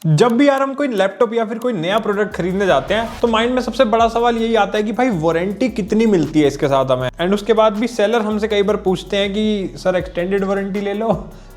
जब भी यार हम कोई लैपटॉप या फिर कोई नया प्रोडक्ट खरीदने जाते हैं तो माइंड में सबसे बड़ा सवाल यही आता है कि भाई वारंटी कितनी मिलती है इसके साथ हमें। एंड उसके बाद भी सेलर हमसे कई बार पूछते हैं कि सर एक्सटेंडेड वारंटी ले लो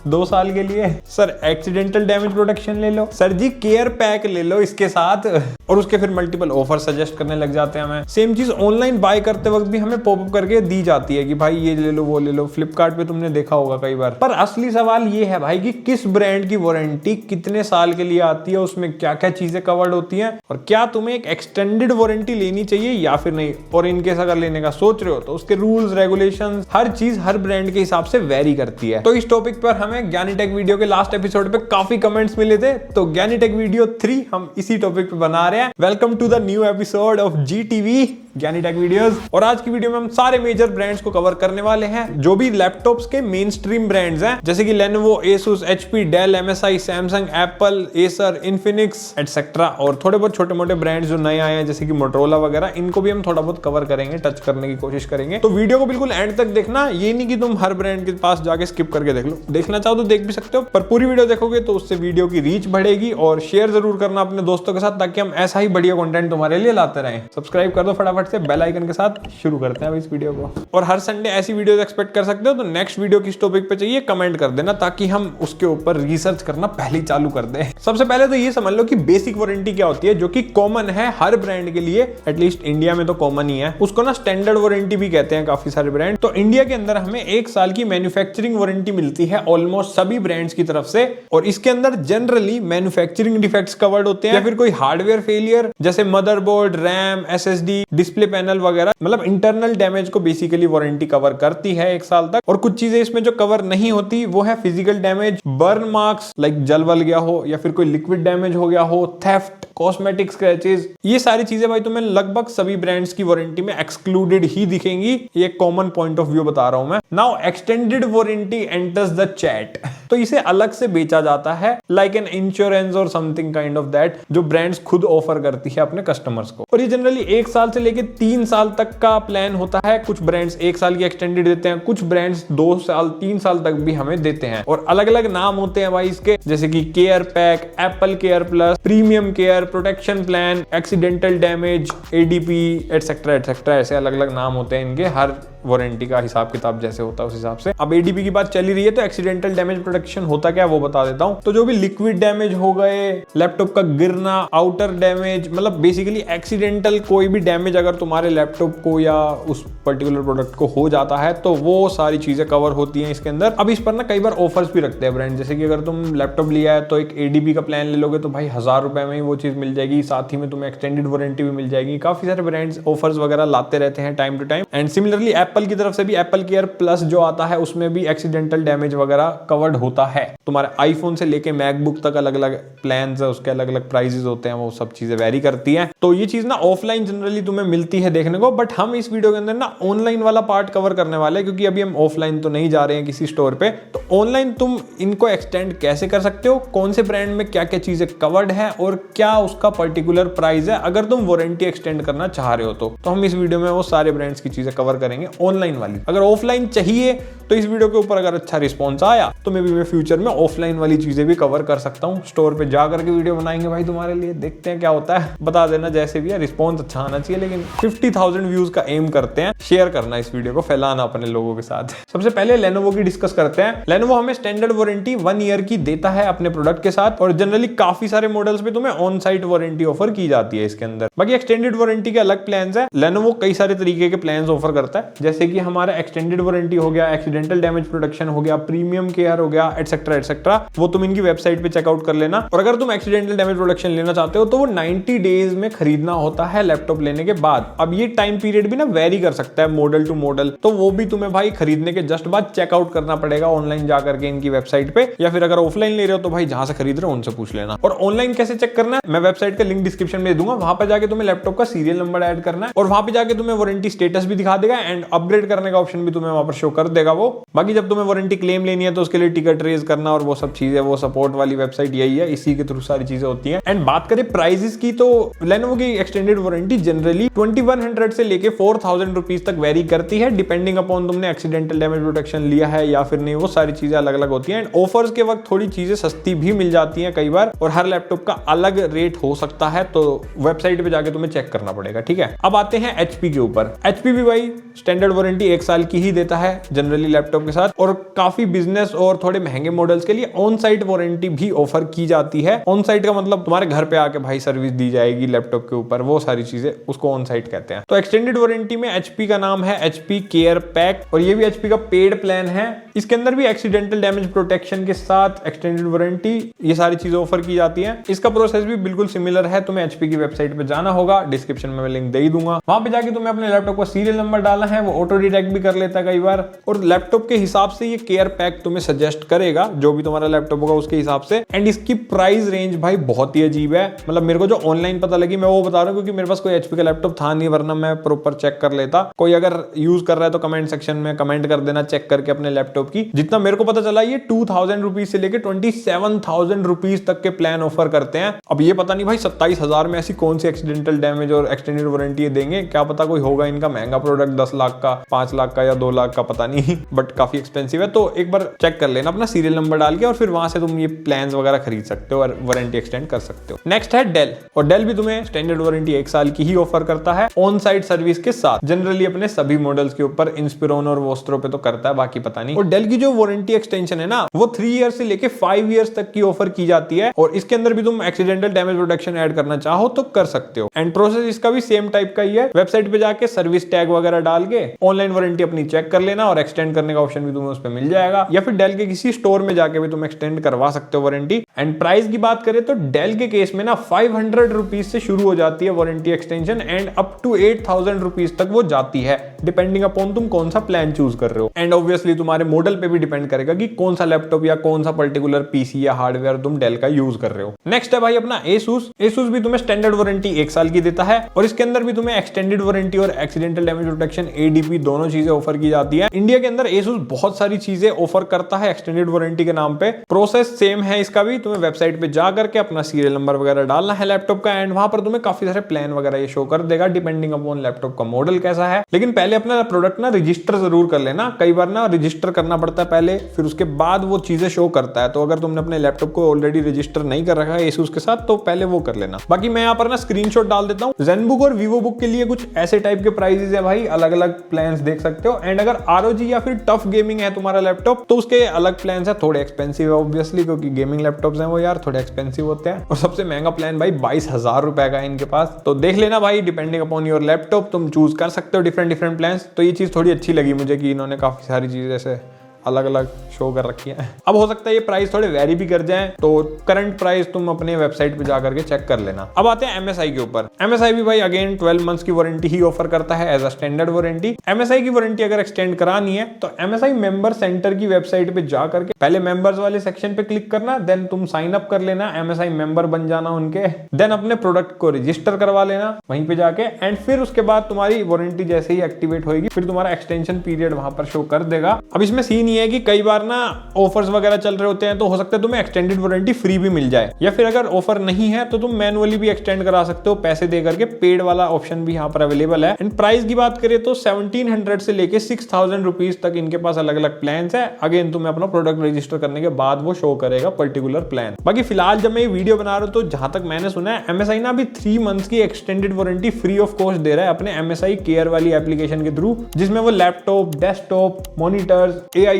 2 साल के लिए, सर एक्सीडेंटल डैमेज प्रोटेक्शन ले लो, सर जी केयर पैक ले लो इसके साथ, और उसके फिर मल्टीपल ऑफर सजेस्ट करने लग जाते हैं हमें। सेम चीज ऑनलाइन बाय करते वक्त भी हमें पॉपअप करके दी जाती है कि भाई ये ले लो वो ले लो। फ्लिपकार्ट पे तुमने देखा होगा कई बार। पर असली सवाल ये है भाई कि किस ब्रांड की वारंटी कितने साल के लिए आती है, उसमें क्या क्या चीजें कवर्ड होती हैं, और क्या तुम्हें एक एक्सटेंडेड वारंटी लेनी चाहिए या फिर नहीं। और इनकेस अगर लेने का सोच रहे हो तो उसके रूल्स रेगुलेशंस हर चीज हर ब्रांड के हिसाब से वेरी करती है। तो इस टॉपिक पर हमें ज्ञानी टेक वीडियो के लास्ट एपिसोड पे काफी कमेंट्स मिले थे, तो ज्ञानी टेक वीडियो 3 हम इसी टॉपिक पे बना रहे हैं। Welcome to the new episode of GTV Gyani tech videos. और आज की वीडियो में हम सारे मेजर ब्रांड्स को कवर करने वाले हैं जो भी लैपटॉप्स के मेन स्ट्रीम ब्रांड्स हैं, जैसे कि Lenovo, Asus, HP, Dell, MSI, Samsung, Apple, Acer, Infinix etcetera, और थोड़े बहुत छोटे मोटे ब्रांड्स जो नए आए हैं जैसे कि Motorola वगैरह, इनको भी हम थोड़ा बहुत कवर करेंगे, टच करने की कोशिश करेंगे। तो वीडियो को बिल्कुल एंड तक देखना, ये नहीं कि तुम हर ब्रांड के पास जाके स्किप करके देख लो। देखना चाहो तो देख भी सकते हो, पर पूरी वीडियो देखोगे तो उससे वीडियो की रीच बढ़ेगी। और शेयर जरूर करना अपने दोस्तों के साथ ताकि हम ऐसा ही बढ़िया कंटेंट तुम्हारे लिए लाते रहें। सब्सक्राइब कर दो फटाफट से, बेल आइकन के साथ शुरू करते हैं अब इस वीडियो को। और हर संडे ऐसी वीडियोस एक्सपेक्ट कर सकते हो, तो नेक्स्ट वीडियो किस टॉपिक पे चाहिए कमेंट कर देना ताकि हम उसके ऊपर रिसर्च करना पहले ही चालू कर दें। सबसे पहले तो ये समझ लो कि बेसिक वारंटी क्या होती है, जो कि कॉमन है हर ब्रांड के लिए, एटलीस्ट इंडिया में तो कॉमन ही है। उसको ना स्टैंडर्ड वारंटी भी कहते हैं काफी सारे ब्रांड। तो इंडिया के अंदर हमें 1 साल की मैन्युफैक्चरिंग वारंटी मिलती है ऑलमोस्ट सभी ब्रांड्स की तरफ से, और इसके अंदर जनरली मैन्युफैक्चरिंग डिफेक्ट्स कवर्ड होते हैं या फिर कोई हार्डवेयर फेलियर जैसे motherboard, RAM, SSD, display panel वगैरह, मतलब इंटरनल डैमेज को बेसिकली वारंटी कवर करती है 1 साल तक। और कुछ चीजें इसमें जो कवर नहीं होती वो है physical damage, burn marks like जल वल गया हो या फिर कोई लिक्विड डैमेज हो गया हो, थेफ्ट, कॉस्मेटिक स्क्रैचेस, ये सारी चीजें भाई तुम्हें लगभग सभी ब्रांड्स की वारंटी में एक्सक्लूडेड ही दिखेंगी। ये कॉमन पॉइंट ऑफ व्यू बता रहा हूं मैं। Now extended warranty enters the chat, तो इसे अलग से बेचा जाता है लाइक एन इंश्योरेंस और समथिंग काइंड ऑफ दैट, जो ब्रांड्स खुद ऑफर करती है अपने कस्टमर्स को। और ये जनरली 1 साल से लेके 3 साल तक का प्लान होता है। कुछ ब्रांड्स 1 साल की एक्सटेंडेड देते हैं, कुछ ब्रांड्स 2 साल 3 साल तक भी हमें देते हैं, और अलग अलग नाम होते हैं भाई इसके, जैसे कि care pack, Apple care plus, premium care, protection plan, accidental damage, ADP etcetera etcetera, ऐसे अलग अलग नाम होते हैं इनके। हर वारंटी का हिसाब किताब जैसे होता है उस हिसाब से। अब ADP की बात चली रही है तो एक्सीडेंटल डैमेज प्रोटेक्शन होता क्या वो बता देता हूं। तो जो भी लिक्विड डैमेज हो गए, लैपटॉप का गिरना, आउटर डैमेज, मतलब बेसिकली एक्सीडेंटल कोई भी डैमेज अगर तुम्हारे लैपटॉप को या उस पर्टिकुलर प्रोडक्ट को हो जाता है तो वो सारी चीजें कवर होती हैं इसके अंदर। अब इस पर ना कई बार ऑफर्स भी रखते हैं ब्रांड, जैसे कि अगर तुम लैपटॉप लिया है तो एक ADP का प्लान ले लोगे तो भाई 1000 रुपए में ही वो चीज मिल जाएगी, साथ ही में तुम्हें एक्सटेंडेड वारंटी भी मिल जाएगी। काफी सारे ब्रांड्स ऑफर्स वगैरह लाते रहते हैं time to time. And similarly Apple की तरफ से भी एप्पल केयर प्लस जो आता है उसमें भी एक्सीडेंटल डैमेज वगैरह कवर्ड होता है। तुम्हारे आईफोन से लेके मैकबुक तक अलग अलग प्लान्स है, उसके अलग अलग प्राइसेस होते हैं, वो सब चीजें वेरी करती हैं। तो ये चीज ना ऑफलाइन जनरली तुम्हें मिलती है देखने को, बट हम इस वीडियो के अंदर ना ऑनलाइन वाला पार्ट कवर करने वाले हैं, क्योंकि अभी हम ऑफलाइन तो नहीं जा रहे हैं किसी स्टोर पे। तो ऑनलाइन तुम इनको एक्सटेंड कैसे कर सकते हो, कौन से ब्रांड में क्या क्या चीजें कवर्ड है और क्या उसका पर्टिकुलर प्राइस है अगर तुम वारंटी एक्सटेंड करना चाह रहे हो तो हम इस वीडियो में वो सारे ब्रांड्स की चीजें कवर करेंगे ऑनलाइन वाली। अगर ऑफलाइन चाहिए तो इस वीडियो के ऊपर अगर अच्छा रिस्पॉन्स आया तो मैं भी मैं फ्यूचर में ऑफलाइन वाली चीजें भी कवर कर सकता हूँ। स्टोर पे जा करके वीडियो बनाएंगे भाई तुम्हारे लिए, देखते हैं क्या होता है, बता देना जैसे भी है। रिस्पॉन्स अच्छा आना चाहिए, लेकिन 50,000 व्यूज का एम करते हैं। शेयर करना इस वीडियो को, फैलाना अपने लोगों के साथ। सबसे पहले Lenovo की डिस्कस करते हैं। Lenovo हमें स्टैंडर्ड वारंटी 1 ईयर की देता है अपने प्रोडक्ट के साथ, और जनरली काफी सारे मॉडल्स पे तुम्हें ऑन साइट वारंटी ऑफर की जाती है इसके अंदर। बाकी एक्सटेंडेड वारंटी के अलग प्लान है। Lenovo कई सारे तरीके के प्लान ऑफर करता है, जैसे कि हमारा एक्सटेंडेड वारंटी हो गया, एक्सीडेंटल डैमेज प्रोटेक्शन हो गया, प्रीमियम केयर हो गया, एटसेट्रा एटसेट्रा। वो तुम इनकी वेबसाइट पे चेकआउट कर लेना। और अगर तुम एक्सीडेंटल डैमेज प्रोटेक्शन लेना चाहते हो तो वो 90 डेज में खरीदना होता है लैपटॉप लेने के बाद। अब ये टाइम पीरियड भी ना वेरी कर सकता है मॉडल टू मॉडल, तो वो भी तुम्हें भाई खरीदने के जस्ट बाद चेकआउट करना पड़ेगा ऑनलाइन जाकर के इनकी वेबसाइट पे, या फिर अगर ऑफलाइन ले रहे हो तो भाई जहां से खरीद रहे हो उनसे पूछ लेना। और ऑनलाइन कैसे चेक करना है मैं वेबसाइट का लिंक डिस्क्रिप्शन में दूंगा, वहां पर जाके तुम्हें लैपटॉप का सीरियल नंबर ऐड करना है और वहां पे जाके तुम्हें वारंटी स्टेटस भी दिखा देगा एंड अपग्रेड करने का ऑप्शन भी तुम्हें वहां पर शो कर देगा वो। बाकी जब तुम्हें वारंटी क्लेम लेनी है तो उसके लिए टिकट रेज करना और वो सब चीजें, वो सपोर्ट वाली वेबसाइट यही है, इसी के थ्रू सारी चीजें होती हैं। एंड बात करें प्राइसेस की तो लेनोवो की एक्सटेंडेड वारंटी जनरली 2100 से लेके 4000 रुपीज तक वेरी करती है, डिपेंडिंग अपॉन तुमने एक्सीडेंटल डैमेज प्रोटेक्शन लिया है या फिर नहीं, वो सारी चीजें अलग अलग होती हैं। एंड ऑफर्स के वक्त थोड़ी चीजें सस्ती भी मिल जाती हैं कई बार, और हर लैपटॉप का अलग रेट हो सकता है, तो वेबसाइट पे जाके तुम्हें चेक करना पड़ेगा, ठीक है। अब आते हैं एचपी के ऊपर। एचपी भी भाई स्टैंडर्ड वारंटी 1 साल की ही देता है जनरली लैपटॉप के साथ, और काफी बिजनेस और थोड़े महंगे मॉडल्स के लिए ऑन साइट वारंटी भी ऑफर की जाती है। ऑन साइट का मतलब तुम्हारे घर पे आके भाई सर्विस दी जाएगी लैपटॉप के ऊपर, वो सारी चीजें उसको ऑन साइट कहते हैं। तो एक्सटेंडेड वारंटी में एचपी का नाम है एचपी केयर पैक, और ये भी एचपी का पेड प्लान है। इसके अंदर भी एक्सीडेंटल डैमेज प्रोटेक्शन के साथ एक्सटेंडेड वारंटी, ये सारी चीजें ऑफर की जाती हैं। इसका प्रोसेस भी बिल्कुल सिमिलर है। तुम्हें एचपी की वेबसाइट पे जाना होगा, डिस्क्रिप्शन में मैं लिंक दे ही दूंगा। वहां पे जाके तुम्हें अपने लैपटॉप का सीरियल नंबर डालना है, वो ऑटो डिटेक्ट भी कर लेता है कई बार, और लैपटॉप के हिसाब से ये केयर पैक तुम्हें सजेस्ट करेगा, जो भी तुम्हारा लैपटॉप होगा उसके हिसाब से। एंड इसकी प्राइस रेंज भाई बहुत ही अजीब है, मतलब मेरे को जो ऑनलाइन पता लगी मैं वो बता रहा हूँ, क्योंकि मेरे पास कोई एचपी का लैपटॉप था नहीं, वरना मैं प्रॉपर चेक कर लेता। कोई अगर यूज कर रहा है तो कमेंट सेक्शन में कमेंट कर देना चेक करके अपने लैपटॉप की। जितना मेरे को पता चला ये 2000 रुपीज से लेके 27,000 रुपीज तक के प्लान ऑफर करते हैं। अब ये पता नहीं भाई 27,000 में ऐसी कौन सी एक्सीडेंटल डैमेज और एक्सटेंडेड वारंटी देंगे, क्या पता कोई होगा इनका महंगा प्रोडक्ट 10 लाख का, 5 लाख का या 2 लाख का, पता नहीं, बट काफी एक्सपेंसिव है। तो एक बार चेक कर लेना अपना सीरियल नंबर डाल के, और फिर वहां से तुम ये प्लान्स वगैरह खरीद सकते हो और वारंटी एक्सटेंड कर सकते हो। नेक्स्ट है डेल, और डेल भी तुम्हें स्टैंडर्ड वारंटी 1 साल की ही ऑफर करता है ऑन साइट सर्विस के साथ, जनरली अपने सभी मॉडल्स के ऊपर। इंस्पिरोन और वोस्ट्रो पे तो करता है, बाकी पता नहीं। और डेल की जो वारंटी एक्सटेंशन है ना, वो 3 ईयर से लेके 5 ईयर्स तक की ऑफर की जाती है, और इसके अंदर भी तुम एक्सीडेंटल डैमेज प्रोटेक्शन ऐड करना चाहो तो कर सकते हो। एंड प्रोसेस इसका भी सेम टाइप का ही है। वेबसाइट पे जाके सर्विस टैग वगैरह डाल के ऑनलाइन वारंटी अपनी चेक कर लेना, और एक्सटेंड करने का ऑप्शन भी तुम्हें उस पर मिल जाएगा, या फिर डेल के किसी स्टोर में जाके भी तुम एक्सटेंड करवा सकते हो वारंटी। एंड प्राइस की बात करें तो डेल के केस में ना 500 रुपीज से शुरू हो जाती है warranty extension, and up to 8000 rupees तक वो जाती है, डिपेंडिंग अपॉन तुम कौन सा प्लान चूज कर रहे हो। एंड ऑब्वियसली तुम्हारे मॉडल पे भी डिपेंड करेगा कि कौन सा लैपटॉप या कौन सा पर्टिकुलर पीसी या हार्डवेयर तुम डेल का यूज कर रहे हो। नेक्स्ट है भाई अपना एसूस। एसूस भी तुम्हें स्टैंडर्ड वारंटी 1 साल की देता है, और इसके अंदर भी तुम्हें एक्सटेंडेड वारंटी और एक्सीडेंटल डैमेज प्रोटेक्शन एडीपी दोनों चीजें ऑफर की जाती है। इंडिया के अंदर एसूस बहुत सारी चीजें ऑफर करता है एक्सटेंडेड वारंटी के नाम पे। प्रोसेस सेम है इसका भी, तुम्हें वेबसाइट पे जा करके अपना सीरियल नंबर वगैरह डालना है लैपटॉप का, एंड वहां पर तुम्हें काफी सारे प्लान वगैरह ये शो कर देगा, डिपेंडिंग अपॉन लैपटॉप का मॉडल कैसा है। लेकिन पहले अपना प्रोडक्ट ना रजिस्टर जरूर कर लेना, कई बार ना रजिस्टर करना पड़ता है पहले, फिर उसके बाद वो चीजें शो करता है। तो अगर तुमने अपने लैपटॉप को ऑलरेडी रजिस्टर नहीं कर रखा है एसूस के साथ, तो पहले वो कर लेना। बाकी मैं यहाँ पर ना स्क्रीनशॉट डाल देता हूँ। ज़ेनबुक और वीवोबुक के लिए कुछ ऐसे टाइप के प्राइसेस है भाई, अलग अलग प्लान्स देख सकते हो। एंड अगर आरओजी या फिर टफ गेमिंग है तुम्हारा लैपटॉप, तो उसके अलग प्लान्स है, थोड़े एक्सपेंसिव है ऑब्वियसली, क्योंकि गेमिंग लैपटॉप्स हैं वो यार थोड़े एक्सपेंसिव होते हैं। और सबसे महंगा प्लान भाई 22,000 रुपए का है इनके पास, तो देख लेना भाई, डिपेंडिंग अपॉन योर लैपटॉप तुम चूज कर सकते हो डिफरेंट प्लान्स। तो ये चीज थोड़ी अच्छी लगी मुझे कि इन्होंने काफी सारी चीजें ऐसे अलग अलग शो कर रखी है। अब हो सकता है ये प्राइस थोड़े वेरी भी कर जाएं, तो करंट प्राइस तुम अपने वेबसाइट पे जाकर के चेक कर लेना। अब आते हैं एमएसआई के ऊपर। एमएसआई भी भाई अगेन 12 मंथ्स की वारंटी ही ऑफर करता है as a standard warranty. MSI की वारंटी अगर एक्सटेंड करानी है तो एमएसआई मेंबर सेंटर की वेबसाइट पे जाकर के पहले मेंबर्स वाले सेक्शन पे क्लिक करना, देन तुम साइन अप कर लेना, एमएसआई मेंबर बन जाना उनके, देन अपने प्रोडक्ट को रजिस्टर करवा लेना वहीं पे जाके, एंड फिर उसके बाद तुम्हारी वारंटी जैसे ही एक्टिवेट होगी फिर तुम्हारा एक्सटेंशन पीरियड वहां पर शो कर देगा। अब इसमें सीन ये है कि कई बार ना ऑफर्स वगैरह चल रहे होते हैं, तो हो सकता है तुम्हें एक्सटेंडेड वारंटी फ्री भी मिल जाए, या फिर अगर ऑफर नहीं है तो तुम मैनुअली भी एक्सटेंड करा सकते हो पैसे दे करके। पेड वाला ऑप्शन भी यहाँ पर अवेलेबल है। एंड प्राइस की बात करें तो 1700 से लेके 6000 रुपीज तक इनके पास अलग अलग प्लान है। अगेन तुम्हें अपना प्रोडक्ट रजिस्टर करने के बाद वो शो करेगा पर्टिकुलर प्लान। बाकी फिलहाल जब मैं ये वीडियो बना रहा हूँ तो जहां तक मैंने सुना है एमएसआई ना अभी 3 मंथ्स की extended warranty free of cost दे रहा है अपने एमएसआई केयर वाली एप्लीकेशन के थ्रू, जिसमें वो लैपटॉप, डेस्कटॉप, मॉनिटर्स, एआईओ,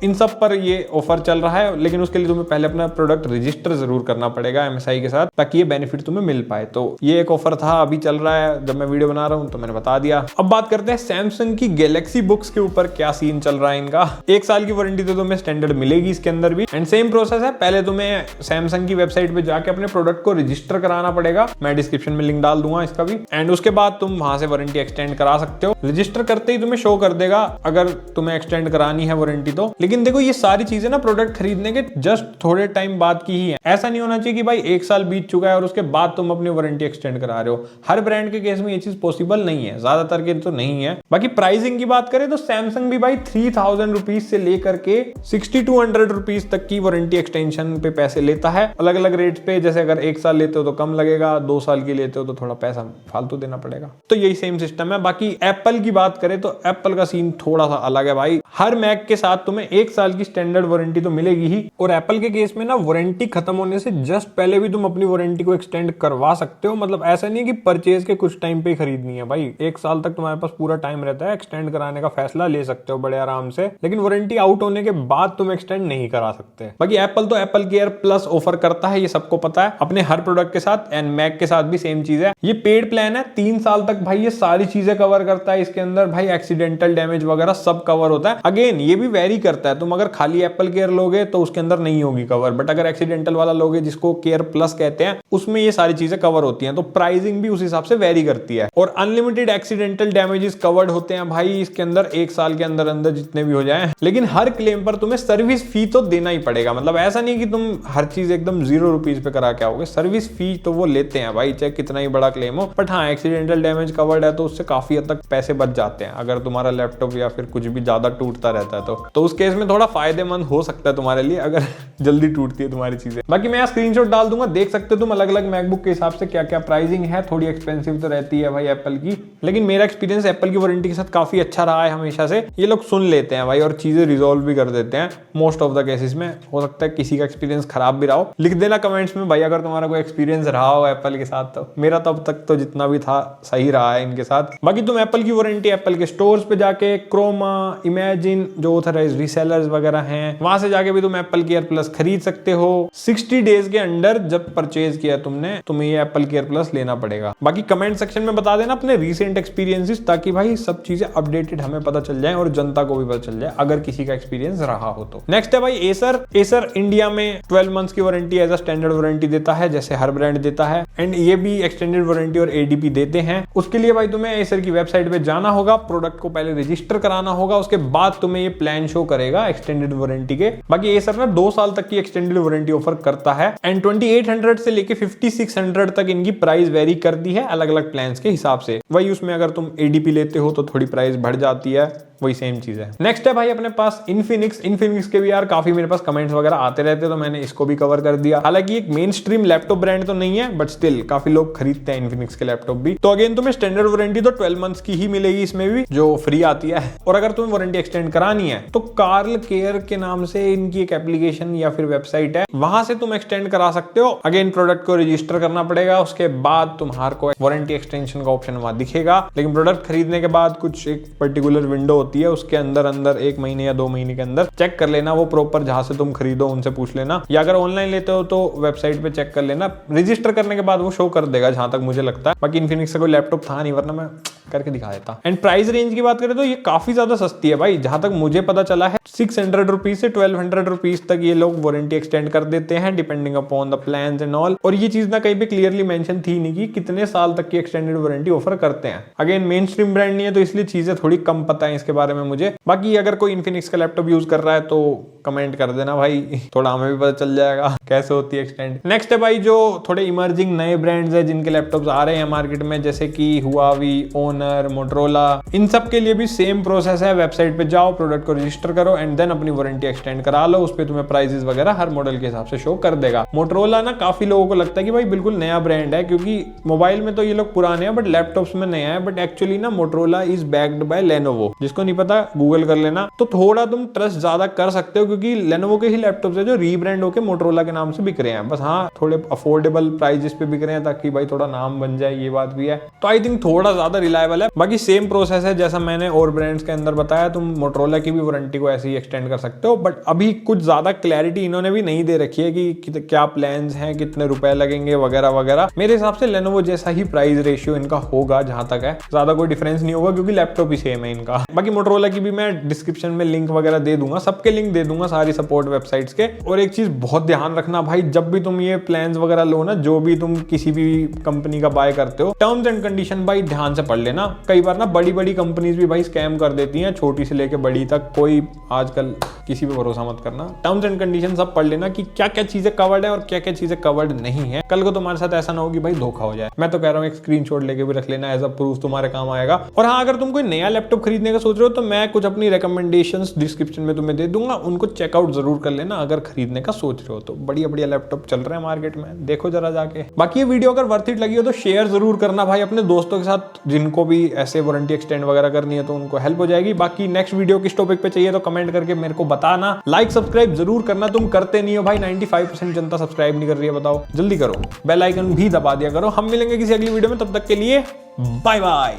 इन सब पर ये ऑफर चल रहा है। लेकिन उसके लिए तुम्हें पहले अपना प्रोडक्ट रजिस्टर जरूर करना पड़ेगा एमएसआई के साथ, ताकि ये बेनिफिट तुम्हें मिल पाए। तो ये एक ऑफर था, अभी चल रहा है, जब मैं वीडियो बना रहा हूं तो मैंने बता दिया। अब बात करते हैं सैमसंग की गैलेक्सी बुक्स के ऊपर क्या सीन चल रहा है इनका। 1 साल की वारंटी तो तुम्हें स्टैंडर्ड मिलेगी इसके अंदर भी, एंड सेम प्रोसेस है। पहले तुम्हें सैमसंग की वेबसाइट पे जाके अपने प्रोडक्ट को रजिस्टर कराना पड़ेगा, मैं डिस्क्रिप्शन में लिंक डाल दूंगा इसका भी, एंड उसके बाद तुम वहां से वारंटी एक्सटेंड करा सकते हो। रजिस्टर करते ही तुम्हें शो कर देगा अगर तुम्हें एक्सटेंड करानी है वारंटी वारंटी तो। लेकिन देखो ये सारी चीजें ना प्रोडक्ट खरीदने के जस्ट थोड़े टाइम बाद की ही है। ऐसा नहीं होना चाहिए कि भाई 1 साल बीत चुका है और उसके बाद तुम अपनी वारंटी एक्सटेंड करा रहे हो। हर ब्रांड के केस में ये चीज पॉसिबल नहीं है, ज्यादातर के तो नहीं है। बाकी प्राइसिंग की बात करें तो सैमसंग भी भाई 3000 रुपीज से लेकर के 6200 रुपीज तक की वारंटी एक्सटेंशन पे पैसे लेता है, अलग अलग रेट पे। जैसे अगर 1 साल लेते हो तो कम लगेगा, 2 साल की लेते हो तो थोड़ा पैसा फालतू देना पड़ेगा। तो यही सेम सिस्टम है। बाकी एप्पल की बात करें तो एप्पल का सीन थोड़ा सा अलग है भाई। हर मैक के साथ तुम्हें 1 साल की स्टैंडर्ड वारंटी तो मिलेगी ही, और एप्पल के केस में ना वारंटी खत्म होने से जस्ट पहले भी तुम अपनी वारंटी को एक्सटेंड करवा सकते हो। मतलब ऐसा नहीं है कि परचेज के कुछ टाइम पे खरीदनी है भाई, 1 साल तक तुम्हारे पास पूरा टाइम रहता है, एक्सटेंड कराने का फैसला ले सकते हो बड़े आराम से। लेकिन वारंटी आउट होने के बाद तुम एक्सटेंड नहीं करा सकते। बाकी एप्पल तो एप्पल केयर प्लस ऑफर करता है, ये सबको पता है अपने हर प्रोडक्ट के साथ, एंड मैक के साथ भी सेम चीज है। ये पेड प्लान है, 3 साल तक भाई ये सारी चीजें कवर करता है। इसके अंदर भाई एक्सीडेंटल डैमेज वगैरह सब कवर होता है। अगेन ये भी वेरी करता है, तुम अगर खाली एप्पल केयर लोगे तो उसके अंदर नहीं होगी कवर, बट अगर एक्सीडेंटल वाला लोगे जिसको केयर प्लस कहते हैं उसमें ये सारी चीजें कवर होती हैं। तो प्राइसिंग भी उस हिसाब से वेरी करती है। और अनलिमिटेड एक्सीडेंटल डैमेजेस कवर्ड होते हैं भाई इसके अंदर, 1 साल के अंदर अंदर जितने भी हो जाए। लेकिन हर क्लेम पर तुम्हें सर्विस फी तो देना ही पड़ेगा। मतलब ऐसा नहीं कि तुम हर चीज एकदम 0 रुपीज पे करा के आओगे, सर्विस फी तो वो लेते हैं भाई, चाहे कितना ही बड़ा क्लेम हो। बट हाँ, एक्सीडेंटल डैमेज कवर्ड है तो उससे काफी हद तक पैसे बच जाते हैं अगर तुम्हारा लैपटॉप या फिर कुछ भी ज्यादा टूटता रहता है तो उस केस में थोड़ा फायदेमंद हो सकता है तुम्हारे लिए, अगर जल्दी टूटती है तुम्हारी चीजें। बाकी मैं यहाँ स्क्रीनशॉट डाल दूंगा, देख सकते हो तुम अलग अलग मैकबुक के हिसाब से क्या क्या प्राइसिंग है। थोड़ी एक्सपेंसिव तो रहती है भाई एप्पल की, लेकिन मेरा एक्सपीरियंस एप्पल की वारंटी के साथ काफी अच्छा रहा है हमेशा से। ये लोग सुन लेते हैं भाई और चीजें रिजोल्व भी कर देते हैं मोस्ट ऑफ द केसेस में। हो सकता है किसी का एक्सपीरियंस खराब भी रहा हो, लिख देना कमेंट्स में भाई अगर तुम्हारा कोई एक्सपीरियंस रहा हो एप्पल के साथ। तो मेरा तो अब तक तो जितना भी था सही रहा है इनके साथ। बाकी तुम एप्पल की वारंटी एप्पल के स्टोर्स पे जाके, क्रोमा, इमेजिन जो ऑथराइज्ड रीसेलर्स वगैरह हैं, वहां से जाके भी तुम एप्पल केयर प्लस खरीद सकते हो। 60 डेज के अंदर जब परचेज किया तुमने, तुम्हें ये एप्पल केयर प्लस लेना पड़ेगा। बाकी कमेंट सेक्शन में बता देना अपने रीसेंट एक्सपीरियंसेस, ताकि भाई सब चीजें अपडेटेड हमें पता चल जाए और जनता को भी पता चल जाए अगर किसी का एक्सपीरियंस रहा हो तो। नेक्स्ट है भाई एसर इंडिया में 12 मंथ्स की warranty as a standard warranty देता है, जैसे हर ब्रांड देता है। एंड ये भी एक्सटेंडेड वारंटी और एडीपी देते हैं। उसके लिए भाई तुम्हें एसर की वेबसाइट पे जाना होगा, प्रोडक्ट को पहले रजिस्टर कराना होगा, उसके बाद तुम्हें ये प्लान शो करेगा एक्सटेंडेड वारंटी के। बाकी एसर ना 2 साल तक की एक्सटेंडेड वारंटी ऑफर करता है, एंड 2800 से लेके 5600 तक इनकी प्राइस वेरी करती है अलग अलग प्लान्स के हिसाब से। वही उसमें अगर तुम एडीपी लेते हो तो थोड़ी प्राइस बढ़ जाती है, वही सेम चीज है। नेक्स्ट है भाई अपने पास इन्फिनिक्स के भी यार काफी मेरे पास कमेंट्स वगैरह आते रहते, तो मैंने इसको भी कवर कर दिया। हालांकि एक मेन स्ट्रीम लैपटॉप ब्रांड तो नहीं है, बट स्टिल काफी लोग खरीदते हैं इन्फिनिक्स के लैपटॉप भी। तो अगेन तुम्हें स्टैंडर्ड वारंटी तो 12 मंथ्स की ही मिलेगी इसमें भी, जो फ्री आती है। और अगर तुम्हें वारंटी एक्सटेंड करानी है तो कार्ल केयर के नाम से इनकी एक एप्लीकेशन या फिर वेबसाइट है, वहां से तुम एक्सटेंड करा सकते हो। अगेन प्रोडक्ट को रजिस्टर करना पड़ेगा, उसके बाद तुम्हारे को वारंटी एक्सटेंशन का ऑप्शन वहां दिखेगा। लेकिन प्रोडक्ट खरीदने के बाद कुछ एक पर्टिकुलर विंडो होती है, उसके अंदर 1 महीने या 2 महीने के अंदर चेक कर लेना वो प्रॉपर, जहां से तुम खरीदो उनसे पूछ लेना, या अगर ऑनलाइन लेते हो तो वेबसाइट पे चेक कर लेना। रजिस्टर करने के बाद वो शो कर देगा जहां तक मुझे लगता है। बाकी इन्फिनिक्स का कोई लैपटॉप था नहीं, वरना मैं करके दिखा देता। एंड प्राइस रेंज की बात करें तो ये काफी ज्यादा सस्ती है भाई, जहां तक मुझे पता चला है 600 रुपीज से 1200 रुपीज तक ये लोग वारंटी एक्सटेंड कर देते हैं, depending upon the plans and all. और ये चीज ना कहीं पे क्लियरली मेंशन थी नहीं कि कितने साल तक की एक्सटेंडेड वारंटी ऑफर करते हैं। अगेन मेन स्ट्रीम ब्रांड नहीं है तो इसलिए चीजें थोड़ी कम पता है इसके बारे में मुझे। बाकी अगर कोई इन्फिनिक्स का लैपटॉप यूज कर रहा है तो कमेंट कर देना भाई, थोड़ा हमें भी पता चल जाएगा कैसे होती है एक्सटेंड। नेक्स्ट है भाई जो थोड़े इमर्जिंग नए ब्रांड्स है जिनके लैपटॉप्स आ रहे हैं मार्केट में, जैसे कि हुआवी, ओनर, मोटरोला, इन सब के लिए भी सेम प्रोसेस है। वेबसाइट पे जाओ, प्रोडक्ट को रजिस्टर करो एंड देन अपनी वारंटी एक्सटेंड करा लो। उस पे तुम्हें प्राइसेस वगैरह हर मॉडल के हिसाब से शो कर देगा। मोटरोला ना काफी लोगों को लगता है कि भाई बिल्कुल नया ब्रांड है, क्योंकि मोबाइल में तो ये लोग पुराने हैं बट लैपटॉप्स में नया है। बट एक्चुअली ना Motorola is backed by Lenovo, जिसको नहीं पता गूगल कर लेना। तो थोड़ा तुम ट्रस्ट ज्यादा कर सकते हो, क्योंकि लेनोवो के ही लैपटॉप्स है जो रीब्रांड होकर मोटरोला के नाम से बिक रहे हैं। बस हाँ, थोड़े अफोर्डेबल प्राइजेस पे बिक रहे हैं ताकि भाई थोड़ा नाम बन जाए, ये बात भी है। तो आई थिंक थोड़ा ज्यादा रिलायबल है। बाकी सेम प्रोसेस है जैसा मैंने और ब्रांड्स के अंदर बताया, तुम मोटरोला की भी वारंटी को ऐसे ही एक्सटेंड कर सकते हो। बट अभी कुछ ज्यादा क्लैरिटी इन्होंने भी नहीं दे रखी है कि क्या प्लान्स हैं, कितने रुपए लगेंगे वगैरह वगैरह। मेरे हिसाब से लेनोवो जैसा ही प्राइस रेशियो इनका होगा, जहां तक है ज्यादा कोई डिफरेंस नहीं होगा, क्योंकि लैपटॉप ही सेम है इनका। बाकी मोटरोला की भी मैं डिस्क्रिप्शन में लिंक वगैरह दे दूंगा, सबके लिंक दे दूंगा सारी सपोर्ट वेबसाइट्स के। और एक चीज बहुत ध्यान रखना भाई, जब भी तुम ये प्लान्स वगैरह लो ना, जो भी तुम किसी भी कंपनी का बाय करते हो, टर्म्स एंड कंडीशन भाई ध्यान से पढ़ लेना। लेना। कई बार ना बड़ी बड़ी कंपनीज भी भाई स्कैम कर देती हैं, छोटी से लेके बड़ी तक। कोई आजकल किसी पे भरोसा मत करना। टर्म्स एंड कंडीशन सब पढ़ लेना कि क्या क्या चीजें कवर्ड है और क्या क्या चीजें कवर्ड नहीं है। कल को तुम्हारे साथ ऐसा ना हो कि भाई धोखा हो जाए। मैं तो कह रहा हूँ एक स्क्रीनशॉट लेके भी रख लेना, एज अ प्रूफ तुम्हारे काम आएगा। और हाँ, अगर तुम कोई नया लैपटॉप खरीदने का सोच रहे हो तो मैं कुछ अपनी रिकमेंडेशंस डिस्क्रिप्शन में तुम्हें दे दूंगा, उनको चेकआउट जरूर कर लेना अगर खरीदने का सोच रहे हो तो। बढ़िया बढ़िया लैपटॉप चल रहे हैं मार्केट में, देखो जरा जाके। बाकी ये वीडियो अगर वर्थ इट लगी हो तो शेयर जरूर करना भाई अपने दोस्तों के साथ, जिनको भी ऐसे वारंटी एक्सटेंड वगैरह करनी है तो उनको हेल्प हो जाएगी। बाकी नेक्स्ट वीडियो किस टॉपिक पे चाहिए तो कमेंट करके मेरे को बताना। लाइक सब्सक्राइब जरूर करना, तुम करते नहीं हो भाई। 95% जनता सब्सक्राइब नहीं कर रही है, बताओ जल्दी करो। बेल आइकन भी दबा दिया करो। हम मिलेंगे किसी अगली वीडियो में, तब तक के लिए बाय बाय।